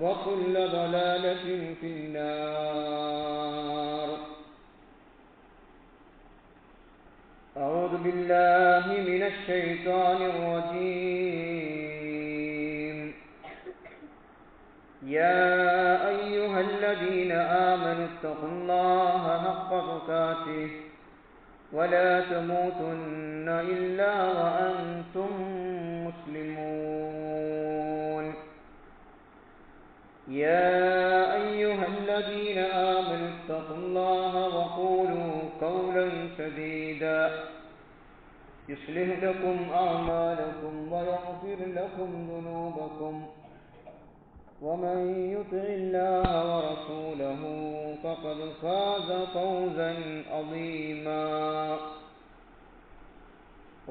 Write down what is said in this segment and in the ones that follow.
وكل ضلالة في النار. أعوذ بالله من الشيطان الرجيم. يا أيها الذين آمنوا اتقوا الله حق تقاته ولا تموتن إلا وأنتم مسلمون. يا أيها الذين آمنوا اتقوا الله وقولوا قولا سديدا يصلح لكم أعمالكم ويغفر لكم ذنوبكم ومن يطع الله ورسوله فقد فاز فوزا عظيما.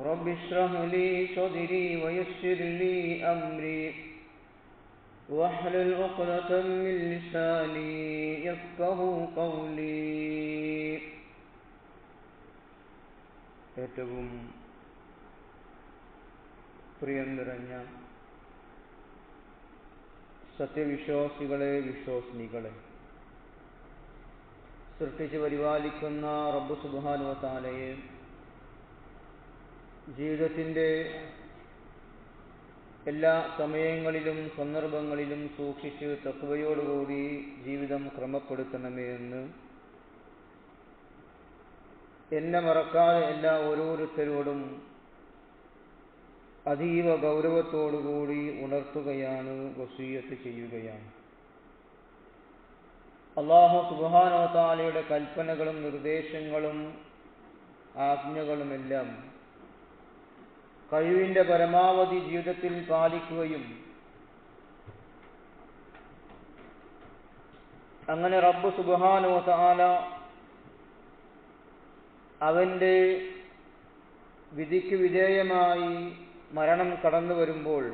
رب اشرح لي صدري ويسر لي أمري واحلل عقدة من لساني يفقهوا قولي. ഏറ്റവും പ്രിയം നിറഞ്ഞ സത്യവിശ്വാസികളെ, വിശ്വാസിനികളെ, സൃഷ്ടിച്ച് പരിപാലിക്കുന്ന റബ്ബ് സുബ്ഹാനഹു വ തആലയെ ജീവിതത്തിൻ്റെ എല്ലാ സമയങ്ങളിലും സന്ദർഭങ്ങളിലും സൂക്ഷിച്ച് തഖ്വയോടുകൂടി ജീവിതം ക്രമപ്പെടുത്തണമേ എന്ന് എന്നെ മറക്കാതെ എല്ലാ ഓരോരുത്തരോടും അതീവ ഗൗരവത്തോടുകൂടി ഉണർത്തുകയാണ്, വസിയ്യത്ത് ചെയ്യുകയാണ്. അല്ലാഹു സുബ്ഹാനഹു വ തആലയുടെ കൽപ്പനകളും നിർദ്ദേശങ്ങളും ആജ്ഞകളുമെല്ലാം കഴിവിൻ്റെ പരമാവധി ജീവിതത്തിൽ പാലിക്കുകയും അങ്ങനെ റബ്ബ് സുബ്ഹാനഹു വ തആല അവൻ്റെ വിധിക്ക് വിധേയമായി മരണം കടന്നു വരുമ്പോൾ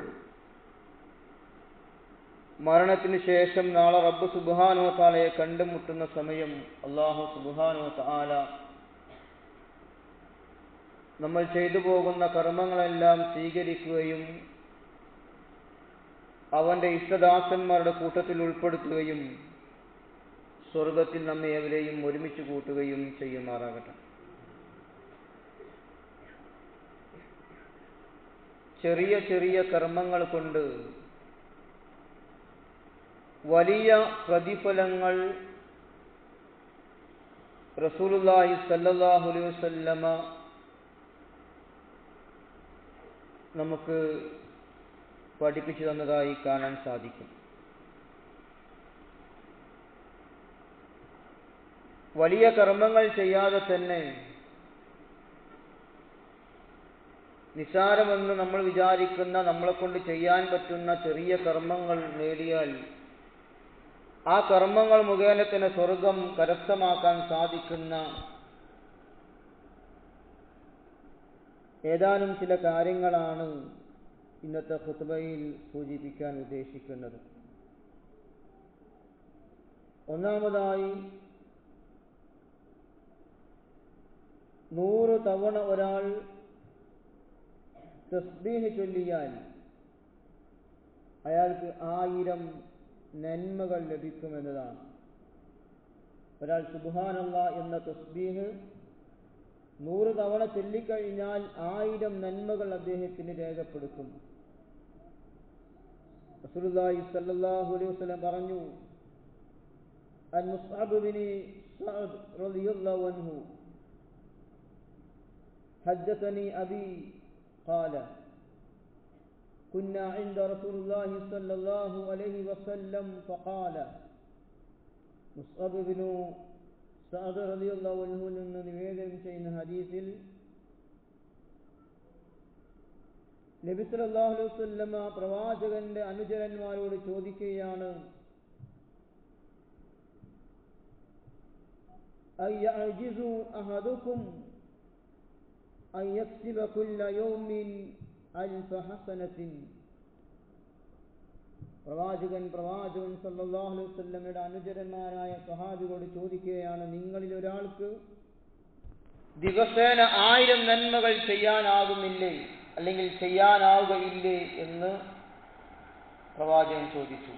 മരണത്തിന് ശേഷം നാളെ റബ്ബ് സുബ്ഹാനഹു വ തആലയെ കണ്ടുമുട്ടുന്ന സമയം അല്ലാഹു സുബ്ഹാനഹു വ തആല നമ്മൾ ചെയ്തു പോകുന്ന കർമ്മങ്ങളെല്ലാം സ്വീകരിക്കുകയും അവൻ്റെ ഇഷ്ടദാസന്മാരുടെ കൂട്ടത്തിൽ ഉൾപ്പെടുത്തുകയും സ്വർഗത്തിൽ നമ്മെ അവരെയും ഒരുമിച്ച് കൂട്ടുകയും ചെയ്യുമാറാകട്ടെ. ചെറിയ ചെറിയ കർമ്മങ്ങൾ കൊണ്ട് വലിയ പ്രതിഫലങ്ങൾ റസൂലുള്ളാഹി സ്വല്ലല്ലാഹു അലൈഹി വസല്ലമ നമുക്ക് പഠിപ്പിച്ചു തന്നതായി കാണാൻ സാധിക്കും. വലിയ കർമ്മങ്ങൾ ചെയ്യാതെ തന്നെ നിസ്സാരമെന്ന് നമ്മൾ വിചാരിക്കുന്ന, നമ്മളെ കൊണ്ട് ചെയ്യാൻ പറ്റുന്ന ചെറിയ കർമ്മങ്ങൾ നേടിയാൽ ആ കർമ്മങ്ങൾ മുഖേന തന്നെ സ്വർഗം കരസ്ഥമാക്കാൻ സാധിക്കുന്ന ഏതാനും ചില കാര്യങ്ങളാണ് ഇന്നത്തെ ഖുത്ബയിൽ സൂചിപ്പിക്കാൻ ഉദ്ദേശിക്കുന്നത്. ഒന്നാമതായി, 100 തവണ ഒരാൾ തസ്ബീഹ് ചൊല്ലിയാൽ അയാൾക്ക് 1000 നന്മകൾ ലഭിക്കുമെന്നതാണ്. ഒരാൾ സുബ്ഹാനല്ലാഹ് എന്ന തസ്ബീഹ് 100 തവണ ചൊല്ലിക്കഴിഞ്ഞാൽ 1000 നന്മകൾ അദ്ദേഹത്തിന് രേഖപ്പെടുത്തും. റസൂലുള്ളാഹി സ്വല്ലല്ലാഹു അലൈഹി വസല്ലം പറഞ്ഞു, അൻ മുസ്അബ് ബിൻ സഅദ് റളിയല്ലാഹു അൻഹു ഹദ്ദസനി അബി ഖാല കുന്നാ ഇൻദ റസൂലില്ലാഹി സ്വല്ലല്ലാഹു അലൈഹി വസല്ലം ഫഖാല. മുസ്അബ് ബിൻ സഅദ് റളിയല്ലാഹു അൻഹു നിന്ന് നിവേദനം ചെയ്യുന്ന ഹദീസിൽ നബി സല്ലല്ലാഹു അലൈഹി വസല്ലമ പ്രവാചകന്റെ അനുചരന്മാരോട് ചോദിക്കുകയാണ്, അയഅജിസു അഹദുക്കും അൻ യക്സിബ കുല്ല യൗമിൻ അൽഫ ഹസനത്തിൻ. പ്രവാചകൻ സല്ലല്ലാഹു അലൈഹി വസല്ലമയുടെ അനുചരന്മാരായ സ്വഹാബികളോട് ചോദിക്കുകയാണ്, നിങ്ങളിൽ ഒരാൾക്ക് ദിവസേന 1000 നന്മകൾ ചെയ്യാനാകുന്നില്ലേ, അല്ലെങ്കിൽ ചെയ്യാനാവുകയില്ലേ എന്ന് പ്രവാചകൻ ചോദിച്ചു.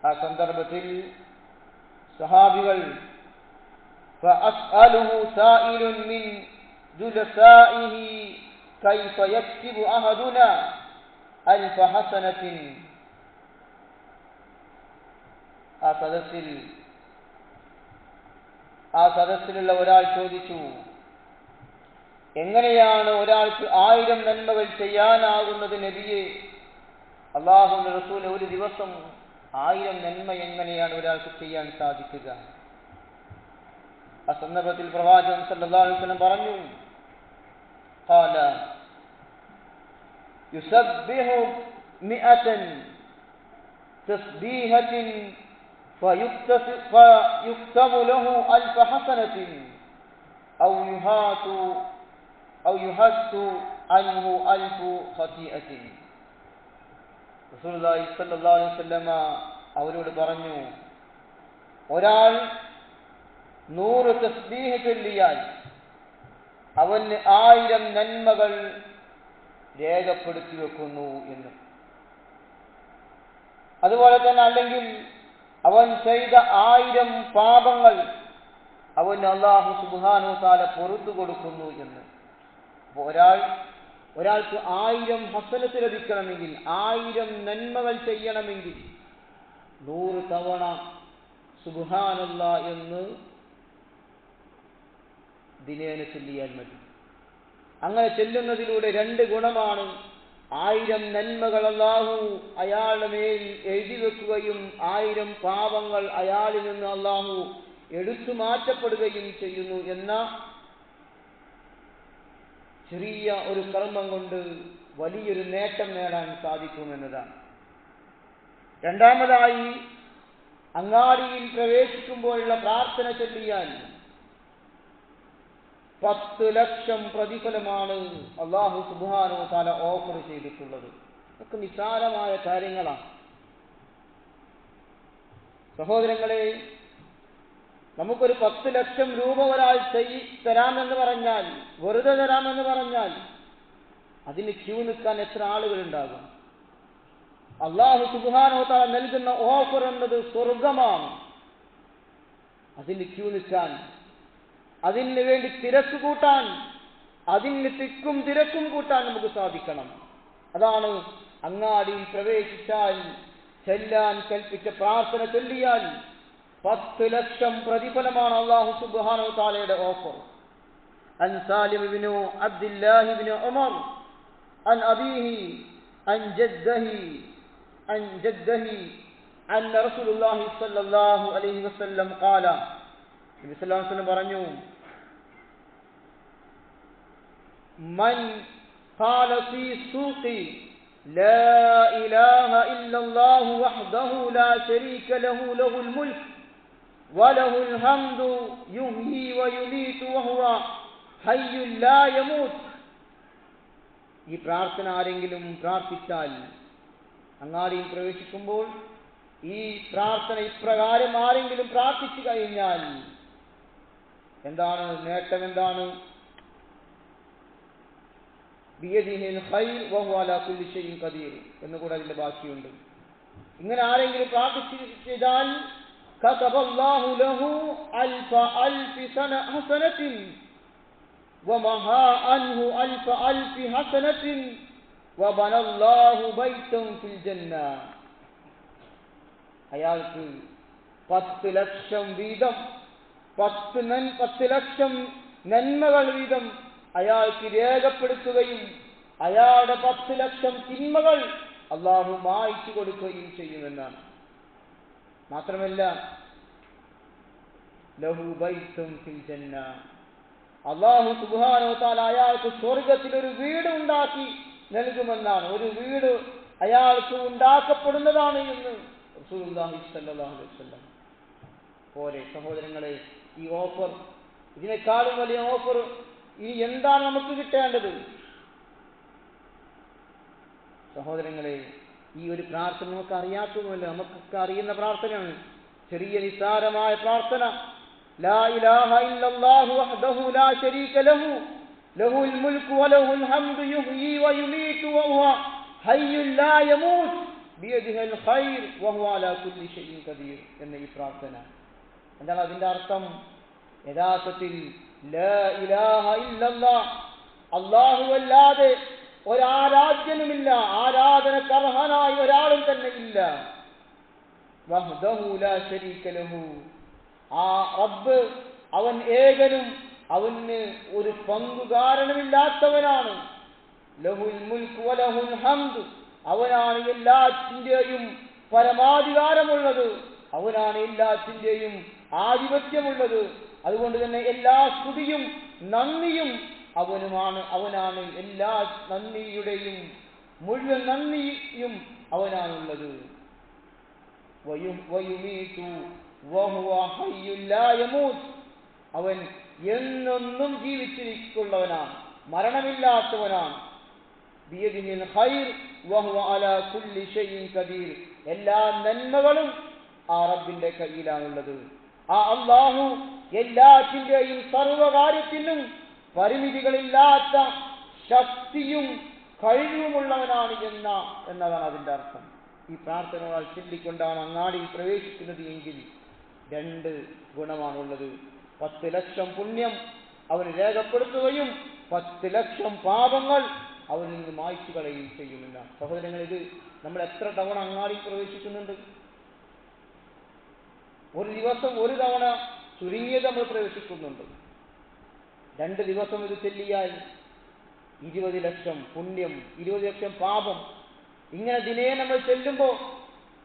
ആ സന്ദർഭത്തിൽ സഹാബികൾ فأسأله سائل من جلسائه كيف يكتب أحدنا 1000 حسنة. ആ സദസ്സിലുള്ള ഒരാൾ ചോദിച്ചു, എങ്ങനെയാണ് ഒരാൾക്ക് 1000 നന്മകൾ ചെയ്യാനാകുന്നത് നബിയെ? അല്ലാഹുവിന്റെ റസൂൽ, ഒരു ദിവസം 1000 നന്മ എങ്ങനെയാണ് ഒരാൾക്ക് ചെയ്യാൻ സാധിക്കുക? ആ സന്ദർഭത്തിൽ പ്രവാചകൻ സല്ലല്ലാഹു അലൈഹി വസല്ലം പറഞ്ഞു, ഖാല യുസബ്ബിഹു 100 തസ്ബീഹത്തിൻ فيكتب له 1000 حسنة أو يحط عنه 1000 خطيئة. റസൂലുള്ളാഹി സ്വല്ലല്ലാഹു അലൈഹി വസല്ലം അവരോട് പറഞ്ഞു, ഒരാൾ 100 തസ്ബീഹ് ചൊല്ലിയാൽ അവന് 1000 നന്മകൾ രേഖപ്പെടുത്തി വെക്കുന്നു എന്ന്. അതുപോലെ തന്നെ അല്ലെങ്കിൽ അവൻ ചെയ്ത 1000 പാപങ്ങൾ അവന് അല്ലാഹു സുബ്ഹാനഹു വതആല പൊറുത്തു കൊടുക്കുന്നു എന്ന്. അപ്പോൾ ഒരാൾക്ക് 1000 ഹസനത്ത് ലഭിക്കണമെങ്കിൽ, 1000 നന്മകൾ ചെയ്യണമെങ്കിൽ 100 തവണ സുബ്ഹാനല്ലാഹ് എന്ന് ദിനേന ചൊല്ലിയാൽ മതി. അങ്ങനെ ചെല്ലുന്നതിലൂടെ 2 ഗുണമാണ്. 1000 നന്മകൾ അല്ലാഹു അയാളുടെ മേൽ എഴുതി വെക്കുകയും 1000 പാപങ്ങൾ അയാളിൽ നിന്ന് അല്ലാഹു എടുത്തു മാറ്റപ്പെടുകയും ചെയ്യുന്നു എന്ന ചെറിയ ഒരു കർമ്മം കൊണ്ട് വലിയൊരു നേട്ടം നേടാൻ സാധിക്കുമെന്നതാണ്. രണ്ടാമതായി, അങ്ങാടിയിൽ പ്രവേശിക്കുമ്പോഴുള്ള പ്രാർത്ഥന ചൊല്ലിയാൽ 10 ലക്ഷം പ്രതിഫലമാണ് അല്ലാഹു സുബ്ഹാനഹു വതആല ഓഫർ ചെയ്തിട്ടുള്ളത്. ഇതൊക്കെ നിസ്സാരമായ കാര്യങ്ങളാണ്. സഹോദരങ്ങളെ, നമുക്കൊരു 10 ലക്ഷം രൂപ ഒരാൾ തരാമെന്ന് പറഞ്ഞാൽ, വെറുതെ തരാമെന്ന് പറഞ്ഞാൽ അതിന് ക്യൂ നിൽക്കാൻ എത്ര ആളുകളുണ്ടാകും? അല്ലാഹു സുബ്ഹാനഹു വതആല നൽകുന്ന ഓഫർ എന്നത് സ്വർഗമാണ്. അതിന് ക്യൂ നിൽക്കാൻ, അതിന് വേണ്ടി തിരക്ക് കൂട്ടാൻ, അതിന് തിക്കും തിരക്കും കൂട്ടാൻ നമുക്ക് സാധിക്കണം. അതാണ് അങ്ങാടിയിൽ പ്രവേശിച്ചാൽ ചെല്ലാൻ കൽപ്പിച്ച പ്രാർത്ഥന ചൊല്ലിയാൽ 10 ലക്ഷം പ്രതിഫലമാണ് അല്ലാഹു സുബ്ഹാനഹു വതആലയുടെ ഓഫർ. അൻ സാലിം ഇബ്നു അബ്ദുല്ലാഹി ഇബ്നു ഉമർ അൻ അബീഹി അൻ ജദ്ദിഹി അന്ന റസൂലുള്ളാഹി സ്വല്ലല്ലാഹു അലൈഹി വസല്ലം ഖാല, നബി സല്ലല്ലാഹു അലൈഹി വസല്ലം പറഞ്ഞു, മൻ ഖാല ഫീ സൂഖി ലാ ഇലാഹ ഇല്ലല്ലാഹു വഹ്ദഹു ലാ ശരീക ലഹു ലഹുൽ മുൽക്ക് വലഹുൽ ഹംദു യുഹ്യി വയുമീതു വഹുവ ഹയ്യുൻ ലാ യമൂത്ത്. ഈ പ്രാർത്ഥന ആരെങ്കിലും പ്രാർത്ഥിച്ചാൽ, അങ്ങാടിയിൽ പ്രവേശിക്കുമ്പോൾ ഈ പ്രാർത്ഥന ഇപ്രകാരം ആരെങ്കിലും പ്രാർത്ഥിച്ചു കഴിഞ്ഞാൽ എന്താണ് നേട്ടം? എന്താണ്? ബിയദിഹിൽ ഖൈർ വഹുവ അലാ കുല്ലി ഷൈഇൻ ഖദീർ എന്നുകൂടെ അതിന്റെ ബാക്കിയുണ്ട്. ഇങ്ങനെ ആരെങ്കിലും പ്രാർത്ഥിച്ചാൽ കതബല്ലാഹു ലഹു അൽഫ ഹസനത്തിൻ വമഹാ അൻഹു അൽഫ ഹസനത്തിൻ വബനല്ലാഹു ബൈതൻ ഫിൽ ജന്ന. അയാൾക്ക് 10 ലക്ഷം വീതം, 10 ലക്ഷം നന്മകൾ വീതം അയാൾക്ക് രേഖപ്പെടുത്തുകയും അയാളുടെ 10 ലക്ഷം തിന്മകൾ അല്ലാഹു മായ്ച്ചു കൊടുക്കുകയും ചെയ്യുമെന്നാണ്. മാത്രമല്ല, ലഹു ബൈതുൻ ഫിൽ ജന്ന, അല്ലാഹു സുബ്ഹാനഹു വതആല അയാൾക്ക് സ്വർഗ്ഗത്തിൽ ഒരു വീട് ഉണ്ടാക്കി നൽകുമെന്നാണ്. ഒരു വീട് അയാൾക്ക് ഉണ്ടാക്കപ്പെടുന്നതാണ് എന്ന് റസൂലുള്ളാഹി സ്വല്ലല്ലാഹു അലൈഹി വസല്ലം. പോലെ സഹോദരങ്ങളെ, ഈ ഓഫർ, ഇതിനേക്കാളും വലിയ ഓഫർ ഇനി എന്താണ് നമുക്ക് കിട്ടേണ്ടത്? സഹോദരങ്ങളെ, ഈ ഒരു പ്രാർത്ഥന നമുക്ക് അറിയാത്തതുമല്ല, നമുക്കൊക്കെ അറിയുന്ന പ്രാർത്ഥനയാണ്. ചെറിയ നിസ്സാരമായ പ്രാർത്ഥന, ലാ ഇലാഹ ഇല്ലല്ലാഹു വഹ്ദഹു ലാ ശരീക ലഹു ലഹുൽ മുൽക്കു വലഹുൽ ഹംദു യുഹ്യി വയുമീതു വഹുവ ഹയ്യുൻ ലാ യമൂത്ത് ബിയദിഹിൽ ഖൈർ വഹുവ അലാ കുല്ലി ഷൈഇൻ ഖദീർ എന്ന ഈ പ്രാർത്ഥന. എന്താണ് അതിന്റെ അർത്ഥം? യഥാർത്ഥത്തിൽ ലാ ഇലാഹ ഇല്ലല്ലാഹ്, അല്ലാഹുവല്ലാതെ ഒരാരാധ്യനുമില്ല, ആരാധനക്കർഹനായി ഒരാളും തന്നെ ഇല്ല. വഹ്ദഹു ലാ ശരീക ലഹു, ആ റബ്ബ് അവൻ ഏകനും അവന് ഒരു പങ്കുകാരനുമില്ലാത്തവനാണ്. ലഹുൽ മുൽക്ക് വലഹുൽ ഹംദ്, അവനാണ് എല്ലാറ്റിന്റെയും പരമാധികാരമുള്ളത്, അവനാണ് എല്ലാറ്റിന്റെയും ആധിപത്യമുള്ളത്. അതുകൊണ്ട് തന്നെ എല്ലാ സ്തുതിയും നന്ദിയും അവനാണ്. എല്ലാ നന്ദിയുടെയും മുഴുവൻ നന്ദിയും അവനാണുള്ളത്. വയുമീതു വഹുവ ഹയ്യുൻ ലാ യമൂത്ത്, അവൻ എന്നെന്നും ജീവിച്ചിരിക്കുന്നവനാണ്, മരണമില്ലാത്തവനാണ്. ബിയദിഹിൽ ഖൈർ വഹുവ അലാ കുല്ലി ഷൈഇൻ ഖദീർ, എല്ലാ നന്മകളും ആ റബ്ബിന്റെ കയ്യിലാണുള്ളത്. ആ അല്ലാഹു എല്ലാറ്റിന്റെയും സർവകാര്യത്തിനും പരിമിതികളില്ലാത്ത ശക്തിയും കഴിവുമുള്ളവനാണ് എന്നതാണ് അതിന്റെ അർത്ഥം. ഈ പ്രാർത്ഥനകൾ ചൊല്ലിക്കൊണ്ടാണ് അങ്ങാടിയിൽ പ്രവേശിക്കുന്നത് എങ്കിൽ 2 ഗുണമാണുള്ളത്. 10 ലക്ഷം പുണ്യം അവന് രേഖപ്പെടുത്തുകയും 10 ലക്ഷം പാപങ്ങൾ അവനിൽ നിന്ന് മായ്ച്ചു കളയുകയും ചെയ്യുന്നില്ല. സഹോദരങ്ങൾ, ഇത് നമ്മൾ എത്ര തവണ അങ്ങാടിയിൽ പ്രവേശിക്കുന്നുണ്ട്? ഒരു ദിവസം ഒരു തവണ ചുരുങ്ങിയത് നമ്മൾ പ്രവേശിക്കുന്നുണ്ട്. 2 ദിവസം ഇത് ചെല്ലിയാൽ 20 ലക്ഷം പുണ്യം, 20 ലക്ഷം പാപം. ഇങ്ങനെ ദിനേ നമ്മൾ ചെല്ലുമ്പോൾ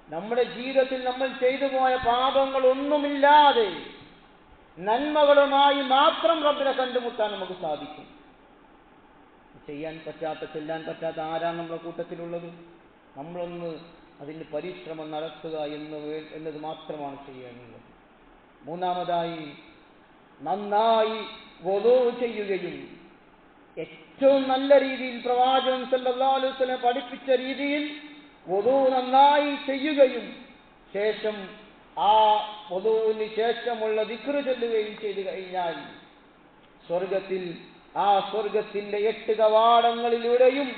നമ്മുടെ ജീവിതത്തിൽ നമ്മൾ ചെയ്തു പോയ പാപങ്ങളൊന്നുമില്ലാതെ നന്മകളുമായി മാത്രം റബ്ബിനെ കണ്ടുമുട്ടാൻ നമുക്ക് സാധിക്കും. ചെല്ലാൻ പറ്റാത്ത ആരാണ് നമ്മുടെ കൂട്ടത്തിലുള്ളത്? നമ്മളൊന്ന് അതിന് പരിശ്രമം നടത്തുക എന്നത് മാത്രമാണ് ചെയ്യാനുള്ളത്. മൂന്നാമതായി, നന്നായി വുളൂ ചെയ്യുകയും ഏറ്റവും നല്ല രീതിയിൽ പ്രവാചകൻ സല്ലല്ലാഹു അലൈഹി വസല്ലം പഠിപ്പിച്ച രീതിയിൽ വുളൂ നന്നായി ചെയ്യുകയും ശേഷം ആ വുളൂവിന് ശേഷമുള്ള ദിക്ർ ചൊല്ലുകയും ചെയ്തു കഴിഞ്ഞാൽ സ്വർഗത്തിന്റെ 8 കവാടങ്ങളിലൂടെയും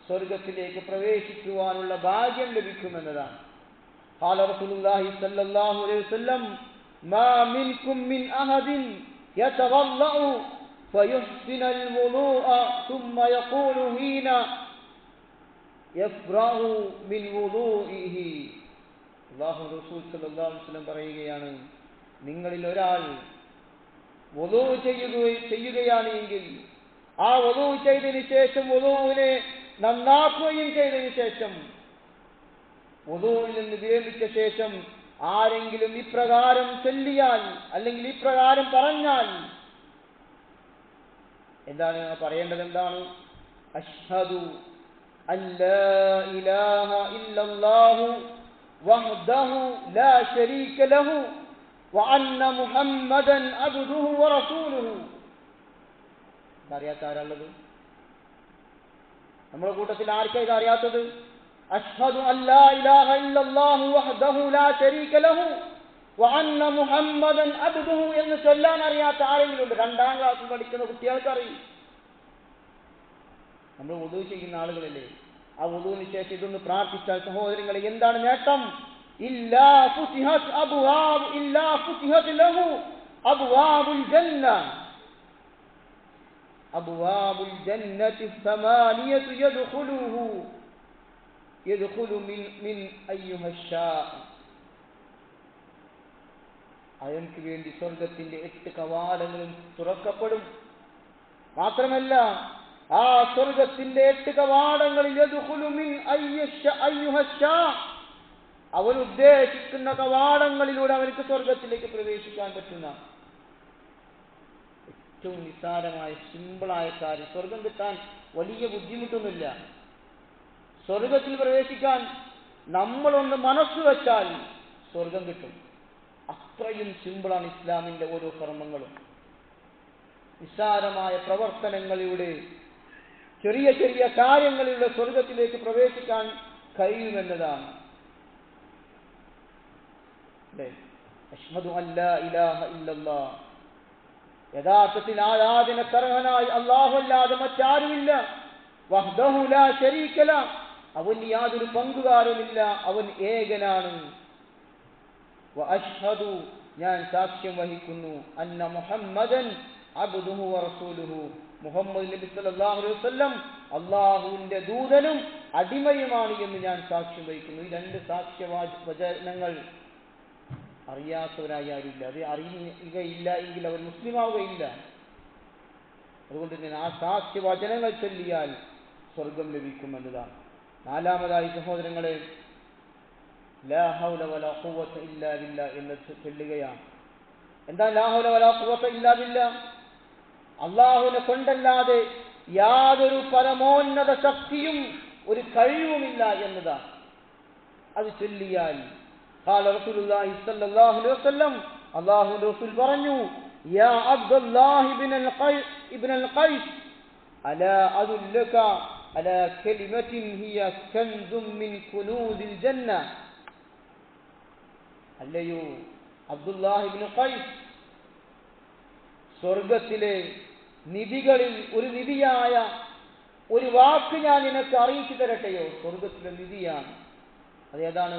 സ്വർഗത്തിലേക്ക് പ്രവേശിക്കുവാനുള്ള ഭാഗ്യം ലഭിക്കുമെന്നതാണ്. ഖാല റസൂലുള്ളാഹി സ്വല്ലല്ലാഹു അലൈഹി വസല്ലം മാ മിൻകും മിൻ അഹദിൻ യതവല്ലഉ ഫയുഹ്സിനുൽ വുളൂഅ ثم يقول ഹീന യഫ്റഹു മിൻ വുളൂഇഹി. അല്ലാഹു റസൂൽ സ്വല്ലല്ലാഹു അലൈഹി വസല്ലം പറയുകയാണ്, നിങ്ങളിൽ ഒരാൾ വുളൂ ചെയ്യുകയാണ് എങ്കിൽ ആ വുളൂ ചെയ്തതിനു ശേഷം വുളൂവിനെ നന്നാക്കുകയും ചെയ്തതിനു ശേഷം വുളൂവിൽ നിന്ന് വിരമിച്ച ശേഷം ആരെങ്കിലും ഇപ്രകാരം ചൊല്ലിയാൽ അല്ലെങ്കിൽ ഇപ്രകാരം പറഞ്ഞാൽ എന്താണ് പറയേണ്ടത്? എന്താണ്? അഷ്ഹദു അല്ലാ ഇലാഹ ഇല്ലല്ലാഹു വഹ്ദഹു ലാ ശരീക ലഹു വഅന്ന മുഹമ്മദൻ അബ്ദുഹു വറസൂലുഹു. അറിയാത്ത ആരാളുള്ളത്? നമ്മുടെ കൂട്ടത്തിൽ ആർക്കാ ഇത് അറിയാത്തത്? അഷ്ഹദു അല്ലാ ഇലാഹ ഇല്ലല്ലാഹു വഹ്ദഹു ലാ ശരീക ലഹു വഅന്ന മുഹമ്മദൻ അബ്ദുഹു എന്ന് ചൊല്ലാൻ അറിയാത്ത ആരെങ്കിലും ഉണ്ട്? 2ാം ക്ലാസ്സിൽ പഠിക്കുന്ന കുട്ടികൾക്ക് അറിയും. നമ്മൾ വുളൂ ചെയ്യുന്ന ആളുകളല്ലേ? ആ വുളൂവിന് ശേഷം ഇതൊന്ന് പ്രാർത്ഥിച്ചാൽ സഹോദരങ്ങളെ എന്താണ് നേട്ടം? ഇല്ലാ ഫുതിഹത് ലഹു അബ്വാബുൽ ജന്ന, അബ്വാബുൽ ജന്നതി ثمانية يدخل من أيها الشاء. അവർക്ക് വേണ്ടി സ്വർഗത്തിന്റെ 8 കവാടങ്ങളും തുറക്കപ്പെടും. മാത്രമല്ല ആ സ്വർഗത്തിന്റെ 8 കവാടങ്ങളിൽ യദ്ഖുലു മിൻ അയ്യുഹ ഷാ, അവൻ ഉദ്ദേശിക്കുന്ന കവാടങ്ങളിലൂടെ അവർക്ക് സ്വർഗത്തിലേക്ക് പ്രവേശിക്കാൻ പറ്റുന്ന ഏറ്റവും നിസ്സാരമായ സിമ്പിളായ കാര്യം. സ്വർഗം കിട്ടാൻ വലിയ ബുദ്ധിമുട്ടൊന്നുമില്ല. സ്വർഗത്തിൽ പ്രവേശിക്കാൻ നമ്മളൊന്ന് മനസ്സ് വെച്ചാൽ സ്വർഗം കിട്ടും. അത്രയും സിമ്പിളാണ് ഇസ്ലാമിന്റെ ഓരോ കർമ്മങ്ങളും. നിസ്സാരമായ പ്രവർത്തനങ്ങളിലൂടെ ചെറിയ ചെറിയ കാര്യങ്ങളിലൂടെ സ്വർഗത്തിലേക്ക് പ്രവേശിക്കാൻ കഴിയുമെന്നതാണ്. അഷ്ഹദു അല്ലാ ഇലാഹ ഇല്ലല്ലാഹ്, യഥാർത്ഥത്തിൽ ആരാധനക്കർഹനായി അല്ലാഹു അല്ലാതെ മറ്റാരുമില്ല. വഹ്ദഹു ലാ ശരീക ലഹു, അവന് യാതൊരു പങ്കുകാരുമില്ല, അവൻ ഏകനാണ്. വഅശ്ഹദു, ഞാൻ സാക്ഷ്യം വഹിക്കുന്നു, അന്ന മുഹമ്മദൻ അബ്ദുഹു വറസൂലുഹു, മുഹമ്മദ് നബി സല്ലല്ലാഹു അലൈഹി വസല്ലം അല്ലാഹുവിന്റെ ദൂതനും അടിമയുമാണ് എന്ന് ഞാൻ സാക്ഷ്യം വഹിക്കുന്നു. ഈ രണ്ട് സാക്ഷ്യവചനങ്ങൾ അറിയാത്തവരായി ആരുമില്ല. അത് അറിയുകയില്ല എങ്കിൽ അവർ മുസ്ലിമാവുകയില്ല. അതുകൊണ്ട് തന്നെ ആ സാക്ഷ്യവചനങ്ങൾ ചൊല്ലിയാൽ സ്വർഗം ലഭിക്കുമെന്നതാണ്. നാലാമതായി സഹോദരങ്ങളെ, ലാ ഹൗല വലാ ഖുവത ഇല്ലാ ബില്ലാ എന്ന് ചൊല്ലുകയാണ്. എന്താ ലാ ഹൗല വലാ ഖുവത ഇല്ലാ ബില്ലാ? അള്ളാഹുവിനെ കൊണ്ടല്ലാതെ യാതൊരു പരമോന്നത ശക്തിയും ഒരു കഴിവുമില്ല എന്നതാണ്. അത് ചൊല്ലിയാൽ ഖാല റസൂലുള്ളാഹി സ്വല്ലല്ലാഹു അലൈഹി വസല്ലം, അല്ലാഹുവിന്റെ റസൂൽ പറഞ്ഞു, യാ അബ്ദുല്ലാഹി ഇബ്നുൽ ഖൈസ് അലാ അദുല്ലുക അലാ കലിമത്തിൻ ഹിയ കൻസും മിൻ കുനൂദിൽ ജന്ന. അല്ലയോ അബ്ദുല്ലാഹി ഇബ്നു ഖൈസ്, സ്വർഗത്തിലെ നിധികളിൽ ഒരു നിധിയായ ഒരു വാക്ക് ഞാൻ നിനക്ക് അറിയിച്ചു തരട്ടെയോ? സ്വർഗത്തിലെ നിധിയാണ്. അതേതാണ്?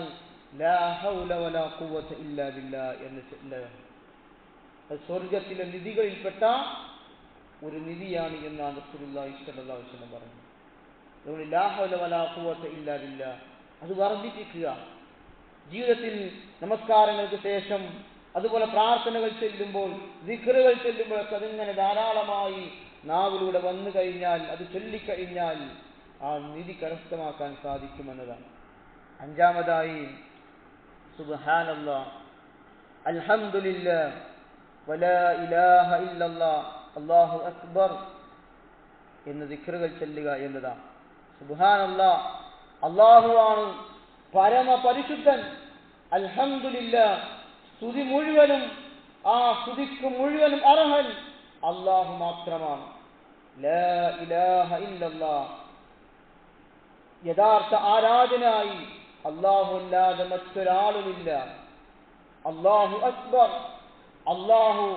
ലാ ഹൗല വലാ ഖുവത ഇല്ലാ ബില്ലാ എന്ന്. സ്വർഗത്തിലെ നിധികളിൽപ്പെട്ട ഒരു നിധിയാണ് എന്നാണ് റസൂലുള്ളാഹി സ്വല്ലല്ലാഹു അലൈഹി വസല്ലം പറഞ്ഞത്. അതുകൊണ്ട് ലാ ഹൗല വലാ ഖുവത ഇല്ലാ ബില്ലാ അത് വർദ്ധിപ്പിക്കുക. ജീവിതത്തിൽ നമസ്കാരങ്ങൾക്ക് ശേഷം, അതുപോലെ പ്രാർത്ഥനകൾ ചൊല്ലുമ്പോൾ, ദിക്റുകൾ ചൊല്ലുമ്പോഴൊക്കെ അതിങ്ങനെ ധാരാളമായി നാവിലൂടെ വന്നു കഴിഞ്ഞാൽ, അത് ചൊല്ലിക്കഴിഞ്ഞാൽ ആ നിധി കരസ്ഥമാക്കാൻ സാധിക്കുമെന്നതാണ്. അഞ്ചാമതായി സുബ്ഹാനല്ലാഹ്, അൽഹംദുലില്ലാഹ്, വലാ ഇലാഹ ഇല്ലല്ലാഹ്, അല്ലാഹു അക്ബർ എന്ന് ദിക്റുകൾ ചൊല്ലുക എന്നതാണ്. സുബ്ഹാനല്ലാഹ്, അല്ലാഹുവാണ് പരമപരിശുദ്ധൻ. അൽഹംദുലില്ലാഹ്, സ്തുതി മുഴുവനും, ആ സ്തുതിക്ക് മുഴുവനും അർഹൻ അല്ലാഹു മാത്രമാണ്. ലാ ഇലാഹ ഇല്ലല്ലാഹ്, യഥാർത്ഥ ആരാധനായി അല്ലാഹു അല്ലാതെ മറ്റൊരാളുമില്ല. അല്ലാഹു അക്ബർ, അല്ലാഹു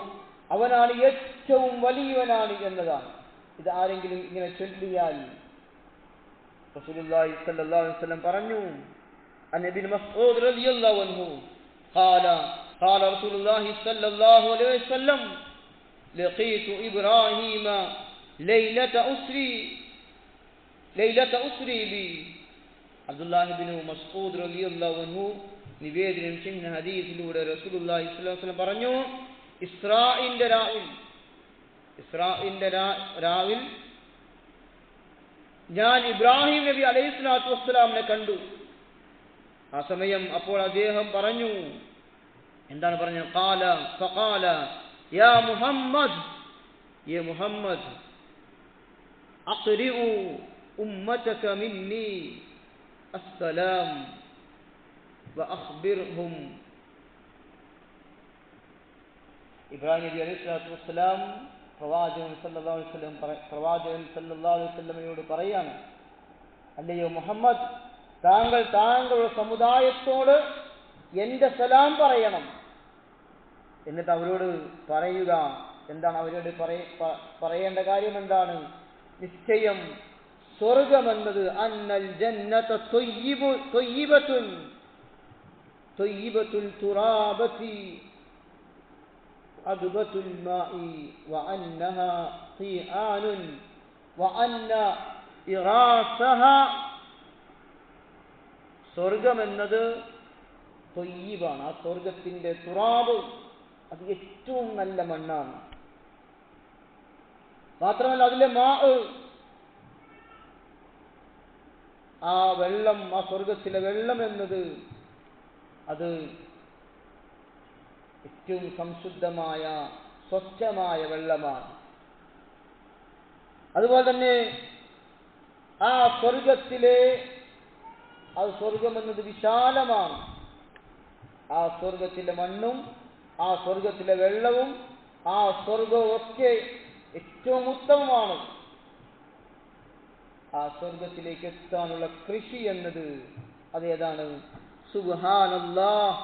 അവനാണ് ഏറ്റവും വലിയവനാണ് എന്നതാണ്. ഇത് ആരെങ്കിലും ഇങ്ങനെ ചൊല്ലിയാൽ, റസൂലുള്ളാഹി സ്വല്ലല്ലാഹു അലൈഹി വസല്ലം പറഞ്ഞു, അൻ ഇബ്നു മസ്ഊദ് റളിയല്ലാഹു അൻഹു قال رسول الله صلى الله عليه وسلم لقيت إبراهيم ليلة أسري بي. അബ്ദുല്ലാഹി ഇബ്നു മസ്ഊദ് റളിയല്ലാഹു അൻഹു നിവേദനം ചെയ്യുന്ന ഹദീസിലൂടെ റസൂലുള്ളാഹി സ്വല്ലല്ലാഹു അലൈഹി വസല്ലം പറഞ്ഞു, ഇസ്രാഇന്റെ രാവിൽ ഞാൻ ഇബ്രാഹിം നബി അലൈഹിസ്സലാത്തു വസ്സലാമിനെ കണ്ടു. ആ സമയം അപ്പോൾ അദ്ദേഹം പറഞ്ഞു, എന്താണ് പറഞ്ഞത്? ഫഖാല യാ മുഹമ്മദ്, യേ മുഹമ്മദ്, അഖ്രിഉ ഉമ്മതക മിന്നി അസ്സലാം വഅഖ്ബിർഹും. ഇബ്രാഹിം നബി അലൈഹിസ്സലാത്തു വസ്സലാം പ്രവാചകൻ സല്ലല്ലാഹു അലൈഹി വസല്ലമയോട് പറയാണ്, അല്ലയോ മുഹമ്മദ്, താങ്കൾ താങ്കളുടെ സമുദായത്തോട് എന്റെ സലാം പറയണം. എന്നിട്ട് അവരോട് പറയുക, എന്താണ് അവരോട് പറയേണ്ട കാര്യം? എന്താണ്? നിശ്ചയം സ്വർഗമെന്നത് അന്നൽ ജന്നത ത്വയ്യിബത്തുൽ തുറാബതി അദ്ബത്തുൽ മാഇ വഅന്നഹാ ഖിആനുൻ വഅന്ന ഇറാസഹാ. സ്വർഗമെന്നത് ത്വയ്യിബാണ്. ആ സ്വർഗത്തിന്റെ തുറാബ് അത് ഏറ്റവും നല്ല മണ്ണാണ്. മാത്രമല്ല അതിലെ ആ വെള്ളം, ആ സ്വർഗത്തിലെ വെള്ളം എന്നത് അത് ഏറ്റവും സംശുദ്ധമായ സ്വച്ഛമായ വെള്ളമാണ്. അതുപോലെ തന്നെ ആ സ്വർഗമെന്നത് വിശാലമാണ്. ആ സ്വർഗത്തിലെ മണ്ണും ആ സ്വർഗത്തിലെ വെള്ളവും ആ സ്വർഗവും ഒക്കെ ഏറ്റവും ഉത്തമമാണ്. ആ സ്വർഗത്തിലേക്ക് എത്താനുള്ള കൃഷി എന്നത് അതേതാണ്? സുബ്ഹാനല്ലാഹ്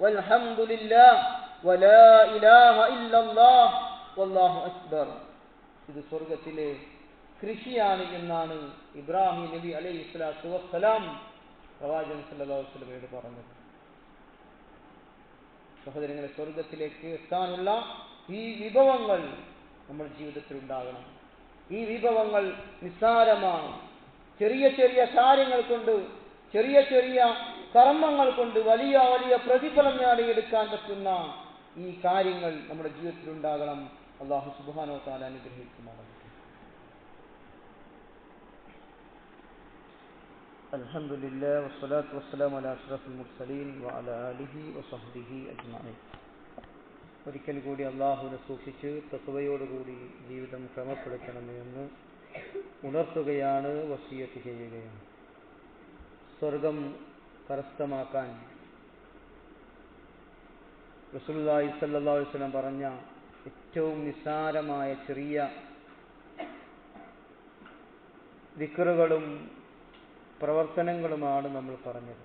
വൽഹംദുലില്ലാഹ് വലാ ഇലാഹ ഇല്ലല്ലാഹ് വല്ലാഹു അക്ബർ. ഇത് സ്വർഗത്തിലെ കൃഷിയാണ് എന്നാണ് ഇബ്രാഹിം നബി അലൈഹി സ്വലാത്തു വസ്സലാം പ്രവാചകൻ സല്ലല്ലാഹു അലൈഹി വസല്ലമയോട് പറഞ്ഞത്. സഹോദരങ്ങളെ, സ്വർഗത്തിലേക്ക് എത്താനുള്ള ഈ വിഭവങ്ങൾ നമ്മുടെ ജീവിതത്തിൽ ഉണ്ടാകണം. ഈ വിഭവങ്ങൾ നിസ്സാരമാണ്. ചെറിയ ചെറിയ കാര്യങ്ങൾ കൊണ്ട്, ചെറിയ ചെറിയ കർമ്മങ്ങൾ കൊണ്ട് വലിയ വലിയ പ്രതിഫലം നേടിയെടുക്കാൻ പറ്റുന്ന ഈ കാര്യങ്ങൾ നമ്മുടെ ജീവിതത്തിൽ ഉണ്ടാകണം. അല്ലാഹു സുബ്ഹാനഹു വ തആല അനുഗ്രഹിക്കുമാറാകട്ടെ. അൽഹംദുലില്ലാഹി വസ്സലാത്തു വസ്സലാമു അലാ അഷ്റഫിൽ മുർസലീൻ വഅലാ ആലിഹി വസഹ്ബിഹി അജ്മഈൻ. ഒരിക്കൽ കൂടി അല്ലാഹുവിനെ സൂക്ഷിച്ച് തഖ്വയോടുകൂടി ജീവിതം ക്രമപ്പെടുത്തണമെന്ന് ഉണർത്തുകയാണ്, വസിയത്ത് ചെയ്യുകയാണ്. സ്വർഗം കരസ്ഥമാക്കാൻ റസൂലുള്ളാഹി സ്വല്ലല്ലാഹു അലൈഹി വസല്ലം പറഞ്ഞ ഏറ്റവും നിസ്സാരമായ ചെറിയ ദിക്റുകളും പ്രവർത്തനങ്ങളുമാണ് നമ്മൾ പറഞ്ഞത്.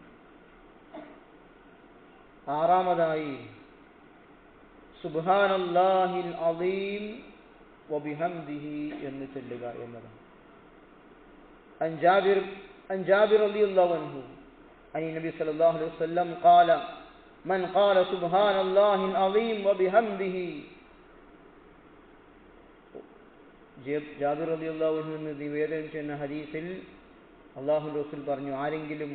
ആറാമതായി സുബ്ഹാനല്ലാഹിൽ അദീം വബിഹംദിഹി എന്ന് ചൊല്ലുക എന്നതാണ്. عن جابر رضي الله عنه عن النبي صلى الله عليه وسلم قال من قال سبحان الله العظيم وبحمده. ജാബിർ റളിയല്ലാഹു അൻഹു നിവേദനം ചെയ്യുന്ന ഹദീസിൽ അല്ലാഹുവിന്റെ റസൂൽ പറഞ്ഞു, ആരെങ്കിലും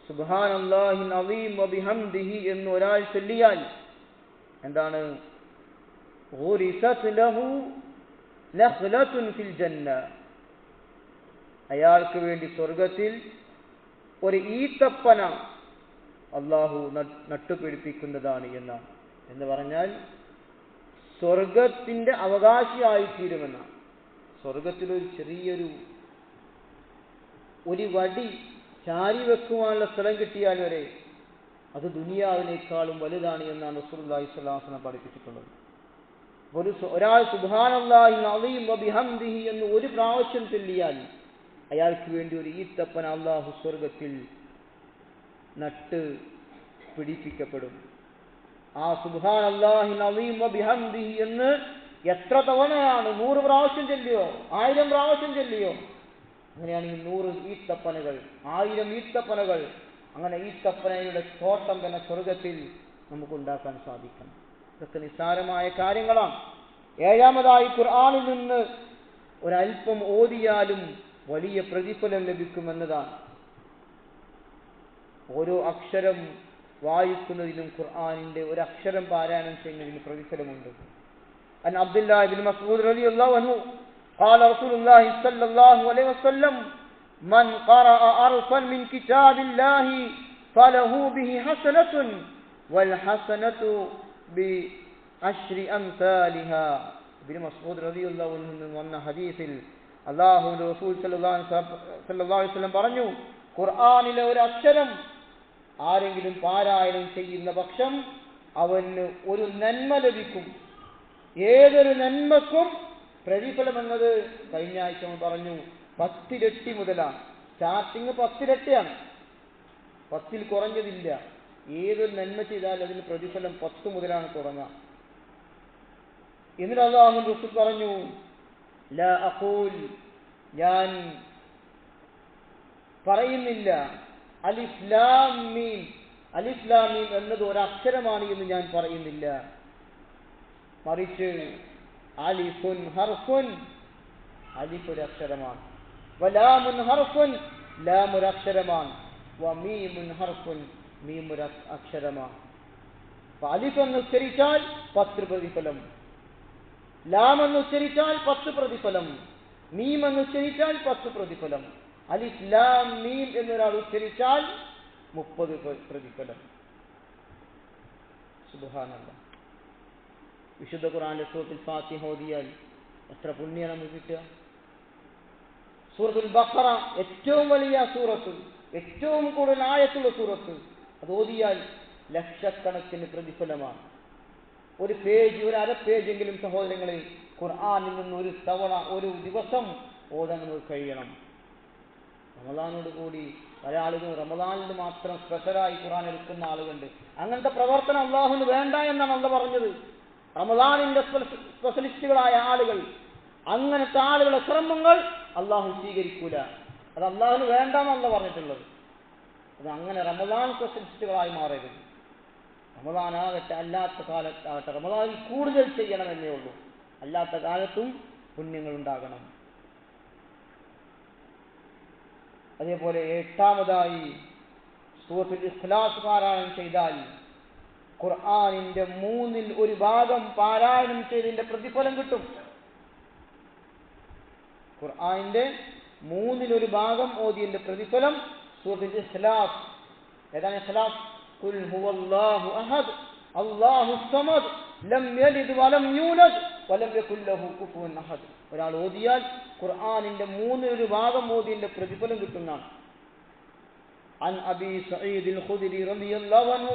സുബ്ഹാനല്ലാഹിൽ അദീം വബിഹംദിഹി എന്ന് ഒരാൾ ചൊല്ലിയാൽ എന്താണ്? ഗുരിസത് ലഹു നഖ്ലത്തുൻ ഫിൽ ജന്ന. അയാൾക്ക് വേണ്ടി സ്വർഗത്തിൽ ഒരു ഈത്തപ്പന അല്ലാഹു നട്ടുപിടിപ്പിക്കുന്നതാണ് എന്നാണ്. എന്ന് പറഞ്ഞാൽ സ്വർഗത്തിന്റെ അവകാശിയായിത്തീരുമെന്നാണ്. സ്വർഗത്തിലൊരു ചെറിയൊരു വടി ചാരി വെക്കുവാനുള്ള സ്ഥലം കിട്ടിയാൽ വരെ അത് ദുനിയാവിനേക്കാളും വലുതാണ് എന്നാണ് റസൂലുള്ളാഹി സ്വല്ലല്ലാഹു അലൈഹി വസല്ലം പഠിപ്പിച്ചിട്ടുള്ളത്. ഒരാൾ സുബ്ഹാനല്ലാഹിൽ അദീം വബിഹംദിഹി എന്ന് ഒരു പ്രാവശ്യം ചൊല്ലിയാൽ അയാൾക്ക് വേണ്ടി ഒരു ഈത്തപ്പന അല്ലാഹു സ്വർഗത്തിൽ നട്ട് പിടിപ്പിക്കപ്പെടും. ആ സുബ്ഹാനല്ലാഹിൽ അദീം വബിഹംദിഹി എന്ന് എത്ര തവണയാണ്? 100 പ്രാവശ്യം ചൊല്ലിയോ? 1000 പ്രാവശ്യം ചൊല്ലിയോ? അങ്ങനെയാണെങ്കിൽ 100 ഈത്തപ്പനകൾ, 1000 ഈത്തപ്പനകൾ, അങ്ങനെ ഈത്തപ്പനയുടെ തോട്ടം തന്നെ സ്വർഗത്തിൽ നമുക്കുണ്ടാക്കാൻ സാധിക്കണം. ഇതൊക്കെ നിസ്സാരമായ കാര്യങ്ങളാണ്. ഏഴാമതായി ഖുർആനിൽ നിന്ന് ഒരൽപ്പം ഓതിയാലും വലിയ പ്രതിഫലം ലഭിക്കുമെന്നതാണ്. ഓരോ അക്ഷരം വായിക്കുന്നതിനും ഖുർആനിന്റെ ഒരു അക്ഷരം പാരായണം ചെയ്യുന്നതിന് പ്രതിഫലമുണ്ട്. അൻ അബ്ദുല്ലാഹി ഇബ്നു മസ്ഊദ് റളിയല്ലാഹു അൻഹു قال رسول الله صلى الله عليه وسلم من قرأ حرفا من كتاب الله فله به حسنة والحسنة بعشر أمثالها. ഇബ്നു മസ്ഊദ് റളിയല്ലാഹു അൻഹു വന്ന ഹദീസിൽ അല്ലാഹുവിന്റെ റസൂൽ സല്ലല്ലാഹു അലൈഹി വസല്ലം പറഞ്ഞു, ഖുർആനിലെ ഒരു അക്ഷരം ആരെങ്കിലും പാരായണം ചെയ്യുന്ന പക്ഷം അവന് ഒരു നന്മ ലഭിക്കും. ഏതൊരു നന്മക്കും പ്രതിഫലം എന്നത് കഴിഞ്ഞ ആഴ്ച പറഞ്ഞു 10 ഇരട്ടി മുതലാണ്. സ്റ്റാർട്ടിങ് 10 ഇരട്ടിയാണ്, 10ൽ കുറഞ്ഞതില്ല. ഏതൊരു നന്മ ചെയ്താൽ അതിന് പ്രതിഫലം 10 മുതലാണ് തുടങ്ങുക. എന്നിട്ട് അല്ലാഹുവിന്റെ റസൂൽ പറഞ്ഞു, ലാ അഖൂൽ, ഞാൻ പറയുന്നില്ല അലിഫ് ലാം മീം, അലിഫ് ലാം മീം എന്നത് ഒരക്ഷരമാണ് എന്ന് ഞാൻ പറയുന്നില്ല. മറിച്ച് അലിഫുൻ ഹർഫുൻ, അലിഫ് ഒരു അക്ഷരമാണ്. വലാമുൻ ഹർഫുൻ, ലാം ഒരു അക്ഷരമാണ്. വമീമുൻ ഹർഫുൻ, മീം ഒരു അക്ഷരമാണ്. അലിഫ് എന്ന് ഉച്ചരിച്ചാൽ 10 പ്രതിഫലം, ലാം എന്ന് ഉച്ചരിച്ചാൽ 10 പ്രതിഫലം, മീം എന്ന് ഉച്ചരിച്ചാൽ 10 പ്രതിഫലം. അലിഫ് ലാം മീം എന്നൊരാൾ ഉച്ചരിച്ചാൽ 30 പ്രതിഫലം. സുബ്ഹാനല്ലാഹ്. വിശുദ്ധ ഖുർആനിലെ സൂറത്തുൽ ഫാത്തിഹ ഓതിയാൽ എത്ര പുണ്യം നമുക്ക് കിട്ടുക. സൂറത്തുൽ ബഖറ ഏറ്റവും വലിയ സൂറത്ത്, ഏറ്റവും കൂടുതൽ ആയത്തുള്ള സൂറത്ത്, അത് ഓതിയാൽ ലക്ഷക്കണക്കിന് പ്രതിഫലമാണ്. ഒരു പേജ്, ഒരു അര പേജെങ്കിലും സഹോദരങ്ങളെ ഖുർആനിൽ നിന്ന് ഒരു തവണ ഒരു ദിവസം ഓതാൻ നമുക്ക് കഴിയണം. റമദാനോട് കൂടി പല ആളുകളും റമദാനിൽ മാത്രം സ്പെഷ്യലായി ഖുർആൻ എടുക്കുന്ന ആളുകളുണ്ട്. അങ്ങനത്തെ പ്രവർത്തനം അല്ലാഹുവിന് വേണ്ട എന്നാണ് അല്ലാഹു പറഞ്ഞത്. റമദാനിന്റെ സ്പെഷ്യലിസ്റ്റുകളായ ആളുകൾ അങ്ങനത്തെ ആളുകളുടെ ശ്രമങ്ങൾ അള്ളാഹു സ്വീകരിക്കൂല. അത് അള്ളാഹുന് വേണ്ടാന്നല്ല പറഞ്ഞിട്ടുള്ളത്. അത് അങ്ങനെ റമദാൻ സ്പെഷ്യലിസ്റ്റുകളായി മാറരുത്. റമദാനാകട്ടെ അല്ലാത്ത കാലത്താകട്ടെ റമദാനിൽ കൂടുതൽ ചെയ്യണമെന്നേ ഉള്ളൂ. അല്ലാത്ത കാലത്തും പുണ്യങ്ങൾ ഉണ്ടാകണം. അതേപോലെ 8ാമതായി സൂറത്തുൽ ഇഖ്ലാസ് പാരായണം ചെയ്താൽ ഖുർആനിന്റെ 1/3 പാരായണം ചെയ്തതിന്റെ പ്രതിഫലം കിട്ടും. ഖുർആനിന്റെ 1/3 ഓതിയതിന്റെ പ്രതിഫലം സൂറത്തുൽ ഇഖ്ലാസ്. ഏതാണ് ഇഖ്ലാസ്? ഖുൽ ഹുവല്ലാഹു അഹദ് അല്ലാഹുസ് സമദ് ലം യലിദ് വലം യൂലദ് വലം യകുൽ ലഹു കുഫുവൻ അഹദ്. ഒരാൾ ഓതിയാൽ ഖുർആനിന്റെ 1/3 ഓതിയതിന്റെ പ്രതിഫലം കിട്ടുന്നതാണ്. عن أبي سعيد الخدري رضي الله عنه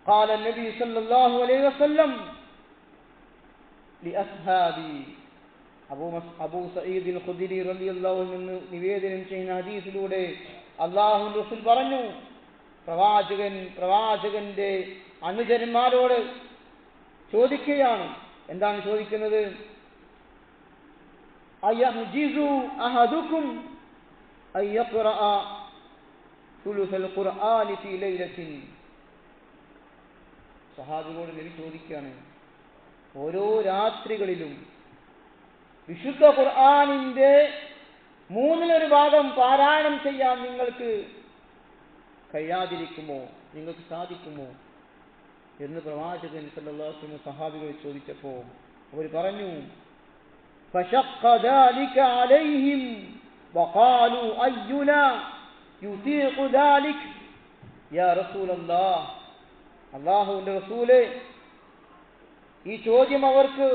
قال النبي صلى الله عليه وسلم لأصحابي അബൂ സഈദ് ഖുദരി റളിയല്ലാഹു അൻഹു നിവേദനം ചെയ്യുന്ന ഹദീസിലൂടെ അല്ലാഹുവിന്റെ റസൂൽ പറഞ്ഞു, പ്രവാചകന്റെ അനുചരന്മാരോട് ചോദിക്കുകയാണ്. എന്താണ് ചോദിക്കുന്നത്? അയഹ്ജിസു അഹദുക്കും അയ്യഖറഅ സുലുസൽ ഖുർആനി ഫീ ലൈലത്തിൻ. സഹാബികളോട് നബി ചോദിക്കുകയാണ്, ഓരോ രാത്രികളിലും വിശുദ്ധ ഖുർആനിന്റെ 1/3 പാരായണം ചെയ്യാൻ നിങ്ങൾക്ക് കഴിയാതിരിക്കുമോ, നിങ്ങൾക്ക് സാധിക്കുമോ എന്ന് പ്രവാചകൻ സല്ലല്ലാഹു അലൈഹി വസല്ലം സഹാബികൾ ചോദിച്ചപ്പോൾ അവർ പറഞ്ഞു, فشق ذلك عليهم وقالوا أينا يطيق ذلك يا رسول الله. അല്ലാഹുവിന്റെ റസൂലേ, ഈ ചോദ്യം അവർക്ക്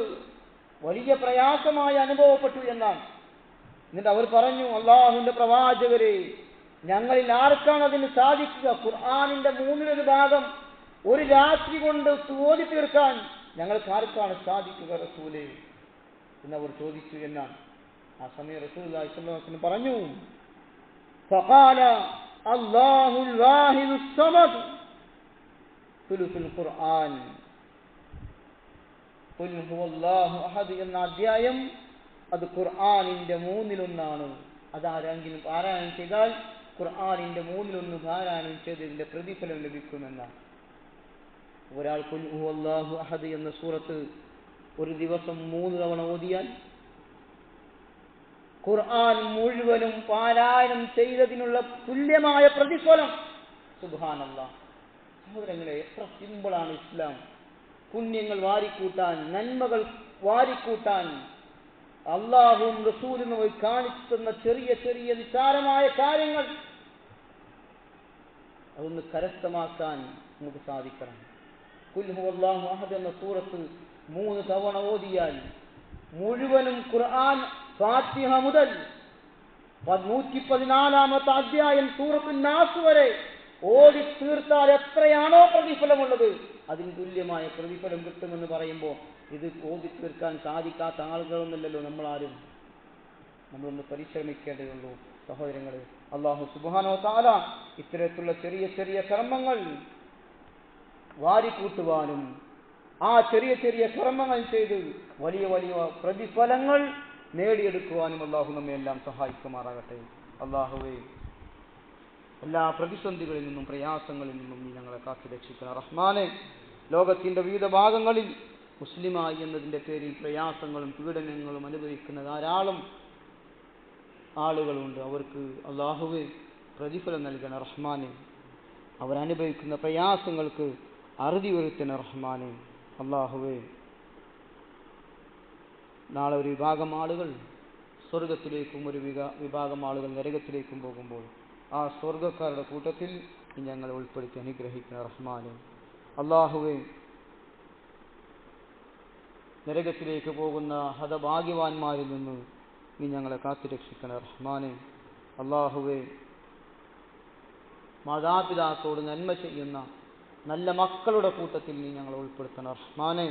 വലിയ പ്രയാസമായി അനുഭവപ്പെട്ടു എന്നാണ്. എന്നിട്ട് അവർ പറഞ്ഞു, അല്ലാഹുവിന്റെ പ്രവാചകരെ, ഞങ്ങളിൽ ആർക്കാണ് അതിന് സാധിക്കുക? ഖുർആനിന്റെ 1/3 ഒരു രാത്രി കൊണ്ട് ഓതി തീർക്കാൻ ഞങ്ങൾക്ക് ആർക്കാണ് സാധിക്കുക റസൂലേ എന്നവർ ചോദിച്ചു എന്നാണ്. ആ സമയം റസൂലുള്ളാഹി സ്വല്ലല്ലാഹു അലൈഹി വസല്ലം പറഞ്ഞു, ഫഖാല അല്ലാഹുൽ വാഹിദുസ് സമദ് സുലുസുൽ ഖുർആൻ. ഖുൽ ഹുവല്ലാഹു അഹദ് എന്ന അധ്യായം അത് ഖുർആനിന്റെ 1/3. അതാരെങ്കിലും പാരായണം ചെയ്താൽ ഖുർആനിന്റെ 1/3 പാരായണം ചെയ്തതിന്റെ പ്രതിഫലം ലഭിക്കുമെന്നാണ്. ഒരാൾ ഖുൽ ഹുവല്ലാഹു അഹദ് എന്ന സൂറത്ത് ഒരു ദിവസം 3 തവണ ഓതിയാൽ ഖുർആൻ മുഴുവനും പാരായണം ചെയ്തതിനുള്ള തുല്യമായ പ്രതിഫലം. സുബ്ഹാനല്ലാഹ്. സഹോദരങ്ങളെ, എത്ര സിമ്പിളാണ് ഇസ്ലാം. പുണ്യങ്ങൾ വാരിക്കൂട്ടാൻ, നന്മകൾ വാരിക്കൂട്ടാൻ അല്ലാഹുവും റസൂലും കാണിച്ചു തന്ന ചെറിയ ചെറിയ നിസ്സാരമായ കാര്യങ്ങൾ അതൊന്ന് കരസ്ഥമാക്കാൻ നമുക്ക് സാധിക്കണം. ഖുൽ ഹുവല്ലാഹു അഹദ് എന്ന സൂറത്ത് 3 തവണ ഓതിയാൽ മുഴുവനും ഖുർആൻ ഫാത്തിഹ മുതൽ 114ാമത്തെ അധ്യായം സൂറത്തുൻ നാസ് വരെ ഓതി തീർത്താൽ എത്രയാണോ പ്രതിഫലമുള്ളത് അതിന് തുല്യമായ പ്രതിഫലം കിട്ടുമെന്ന് പറയുമ്പോൾ ഇത് ഓതി തീർക്കാൻ സാധിക്കാത്ത ആളുകളൊന്നുമല്ലല്ലോ നമ്മളാരും. നമ്മളൊന്ന് പരിശ്രമിക്കേണ്ടതുള്ളൂ. സഹോദരങ്ങളെ, അല്ലാഹു സുബ്ഹാനഹു വ തആല ഇത്തരത്തിലുള്ള ചെറിയ ചെറിയ കർമ്മങ്ങൾ വാരിക്കൂട്ടുവാനും ആ ചെറിയ ചെറിയ കർമ്മങ്ങൾ ചെയ്ത് വലിയ വലിയ പ്രതിഫലങ്ങൾ നേടിയെടുക്കുവാനും അല്ലാഹു നമ്മെ എല്ലാം സഹായിക്കുമാറാകട്ടെ. അല്ലാഹുവേ, എല്ലാ പ്രതിസന്ധികളിൽ നിന്നും പ്രയാസങ്ങളിൽ നിന്നും നീ ഞങ്ങളെ കാത്തു രക്ഷിക്കണം റഹ്മാനെ. ലോകത്തിന്റെ വിവിധ ഭാഗങ്ങളിൽ മുസ്ലിമായി എന്നതിൻ്റെ പേരിൽ പ്രയാസങ്ങളും പീഡനങ്ങളും അനുഭവിക്കുന്ന ധാരാളം ആളുകളുണ്ട്. അവർക്ക് അല്ലാഹുവേ പ്രതിഫലം നൽകണം റഹ്മാനെ. അവരനുഭവിക്കുന്ന പ്രയാസങ്ങൾക്ക് അറുതി വരുത്തണം റഹ്മാനെ. അല്ലാഹുവേ, നാളെ ഒരു വിഭാഗം ആളുകൾ സ്വർഗത്തിലേക്കും ഒരു വിഭാഗം ആളുകൾ നരകത്തിലേക്കും പോകുമ്പോൾ ആ സ്വർഗക്കാരുടെ കൂട്ടത്തിൽ ഞങ്ങളെ ഉൾപ്പെടുത്തി അനുഗ്രഹിക്കണം റഹ്മാനെ. അല്ലാഹുവേ, നരകത്തിലേക്ക് പോകുന്ന ഹതഭാഗ്യവാന്മാരിൽ നിന്ന് നീ ഞങ്ങളെ കാത്തുരക്ഷിക്കണം റഹ്മാനെ. അല്ലാഹുവേ, മാതാപിതാക്കളോട് നന്മ ചെയ്യുന്ന നല്ല മക്കളുടെ കൂട്ടത്തിൽ നീ ഞങ്ങളെ ഉൾപ്പെടുത്തണം റഹ്മാനെ.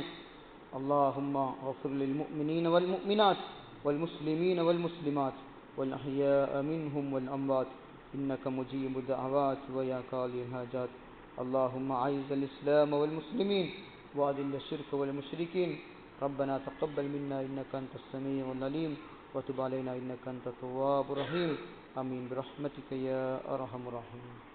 اللهم اغفر للمؤمنين والمؤمنات والمسلمين والمسلمات والأحياء منهم والأموات إنك مجيب الدعوات ويا قاضي الحاجات. اللهم أعز الإسلام والمسلمين وأذل الشرك والمشركين ربنا تقبل منا إنك أنت السميع العليم وتب علينا إنك أنت التواب الرحيم آمين برحمتك يا أرحم الراحمين.